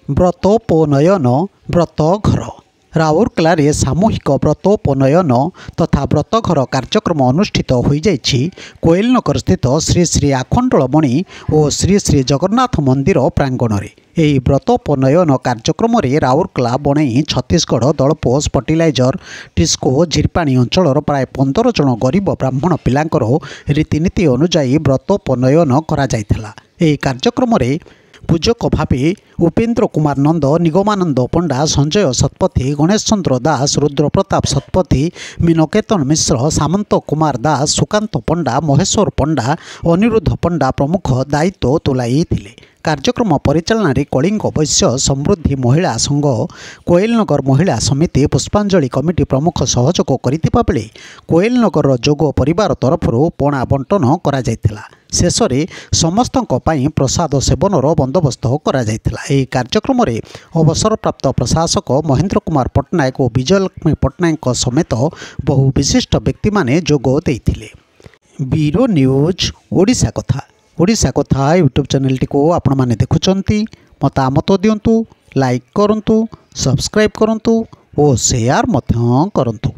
ବ୍ରତୋପନୟନ ବ୍ରତଘର। ରାଉରକେଲାରେ ସାମୂହିକ ବ୍ରତୋପନୟନ ତଥା ବ୍ରତଘର କାର୍ଯ୍ୟକ୍ରମ ଅନୁଷ୍ଠିତ ହୋଇଯାଇଛି। କୋଏଲନଗର ସ୍ଥିତ ଶ୍ରୀ ଶ୍ରୀ ଆଖଣ୍ଡଳମଣି ଓ ଶ୍ରୀ ଶ୍ରୀ ଜଗନ୍ନାଥ ମନ୍ଦିର ପ୍ରାଙ୍ଗଣରେ। ଏହି ବ୍ରତୋପନୟନ କାର୍ଯ୍ୟକ୍ରମରେ ରାଉରକେଲା, ବଣେଇ, ଛତିଶଗଡ଼, ଦଳପୋଷ, ଫର୍ଟିଲାଇଜର, ଟିସ୍କୋ, ଝିରପାଣି ଅଞ୍ଚଳର ପ୍ରାୟ 15 ଜଣ ଗରିବ ବ୍ରାହ୍ମଣ ପିଲାଙ୍କର ରୀତିନୀତି ଅନୁଯାୟୀ ବ୍ରତୋପନୟନ କରାଯାଇଥିଲା। ଏହି କାର୍ଯ୍ୟକ୍ରମରେ ପୂଜକ ଭାବେ ଉପେନ୍ଦ୍ର କୁମାର ନନ୍ଦ, ନିଗମାନନ୍ଦ ପଣ୍ଡା, ସଞ୍ଜୟ ଶତପଥୀ, ଗଣେଶ ଚନ୍ଦ୍ର ଦାସ, ରୁଦ୍ରପ୍ରତାପ ଶତପଥୀ, ମୀନକେତନ ମିଶ୍ର, ସାମନ୍ତ କୁମାର ଦାସ, ସୁକାନ୍ତ ପଣ୍ଡା, ମହେଶ୍ୱର ପଣ୍ଡା, ଅନିରୁଦ୍ଧ ପଣ୍ଡା ପ୍ରମୁଖ ଦାୟିତ୍ୱ ତୁଲାଇଥିଲେ। କାର୍ଯ୍ୟକ୍ରମ ପରିଚାଳନାରେ କଳିଙ୍ଗ ବୈଶ୍ୟ ସମୃଦ୍ଧି ମହିଳା ସଂଘ, କୋଏଲନଗର ମହିଳା ସମିତି, ପୁଷ୍ପାଞ୍ଜଳି କମିଟି ପ୍ରମୁଖ ସହଯୋଗ କରିଥିବା ବେଳେ କୋଏଲନଗରର ଯୋଗ ପରିବାର ତରଫରୁ ପଣା ବଣ୍ଟନ କରାଯାଇଥିଲା। ଶେଷରେ ସମସ୍ତଙ୍କ ପାଇଁ ପ୍ରସାଦ ସେବନର ବନ୍ଦୋବସ୍ତ କରାଯାଇଥିଲା। ଏହି କାର୍ଯ୍ୟକ୍ରମରେ ଅବସରପ୍ରାପ୍ତ ପ୍ରଶାସକ ମହେନ୍ଦ୍ର କୁମାର ପଟ୍ଟନାୟକ ଓ ବିଜୟଲକ୍ଷ୍ମୀ ପଟ୍ଟନାୟକଙ୍କ ସମେତ ବହୁ ବିଶିଷ୍ଟ ବ୍ୟକ୍ତିମାନେ ଯୋଗ ଦେଇଥିଲେ। ବ୍ୟୁରୋ ନ୍ୟୁଜ୍ ଓଡ଼ିଶା କଥା। ଓଡ଼ିଶା କଥା ୟୁଟ୍ୟୁବ୍ ଚ୍ୟାନେଲଟିକୁ ଆପଣମାନେ ଦେଖୁଛନ୍ତି, ମତାମତ ଦିଅନ୍ତୁ, ଲାଇକ୍ କରନ୍ତୁ, ସବସ୍କ୍ରାଇବ୍ କରନ୍ତୁ ଓ ସେୟାର ମଧ୍ୟ କରନ୍ତୁ।